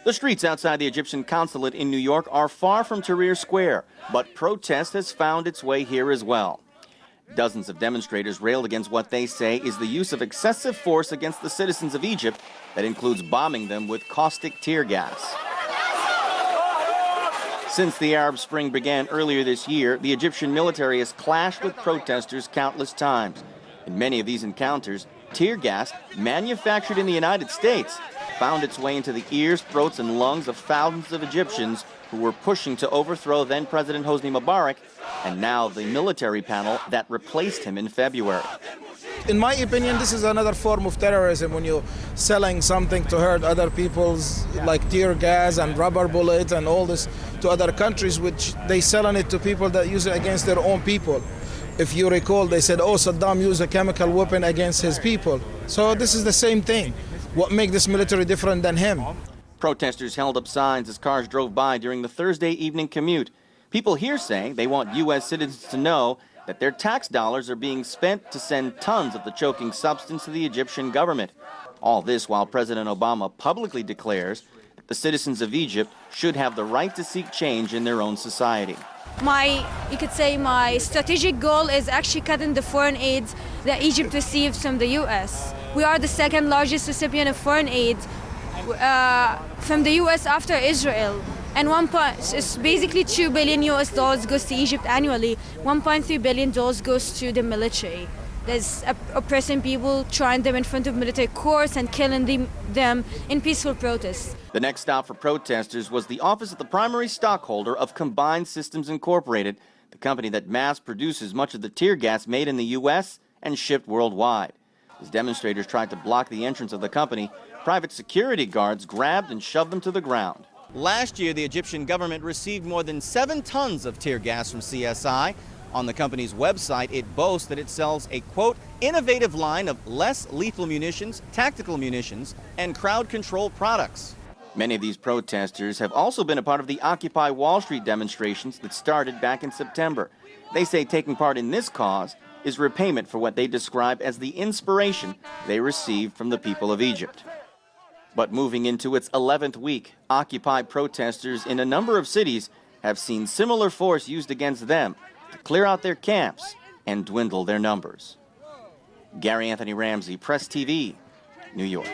The streets outside the Egyptian consulate in New York are far from Tahrir Square, but protest has found its way here as well. Dozens of demonstrators railed against what they say is the use of excessive force against the citizens of Egypt that includes bombing them with caustic tear gas. Since the Arab Spring began earlier this year, the Egyptian military has clashed with protesters countless times. In many of these encounters, tear gas, manufactured in the United States, found its way into the ears, throats, and lungs of thousands of Egyptians who were pushing to overthrow then President Hosni Mubarak and now the military panel that replaced him in February. In my opinion, this is another form of terrorism when you're selling something to hurt other people's, like tear gas and rubber bullets and all this to other countries, which they selling it to people that use it against their own people. If you recall, they said, oh, Saddam used a chemical weapon against his people. So this is the same thing. What makes this military different than him? Protesters held up signs as cars drove by during the Thursday evening commute. People here say they want U.S. citizens to know that their tax dollars are being spent to send tons of the choking substance to the Egyptian government. All this while President Obama publicly declares that the citizens of Egypt should have the right to seek change in their own society. You could say my strategic goal is actually cutting the foreign aid that Egypt receives from the U.S. We are the second largest recipient of foreign aid from the U.S. after Israel. And it's basically $2 billion US goes to Egypt annually. $1.3 billion goes to the military. There's oppressing people, trying them in front of military courts and killing them in peaceful protests. The next stop for protesters was the office of the primary stockholder of Combined Systems Incorporated, the company that mass produces much of the tear gas made in the U.S. and shipped worldwide. As demonstrators tried to block the entrance of the company, private security guards grabbed and shoved them to the ground. Last year, the Egyptian government received more than 7 tons of tear gas from CSI. On the company's website, it boasts that it sells a, quote, innovative line of less lethal munitions, tactical munitions, and crowd control products. Many of these protesters have also been a part of the Occupy Wall Street demonstrations that started back in September. They say taking part in this cause is repayment for what they describe as the inspiration they received from the people of Egypt. But moving into its 11th week, Occupy protesters in a number of cities have seen similar force used against them to clear out their camps and dwindle their numbers. Gary Anthony Ramsey, Press TV, New York.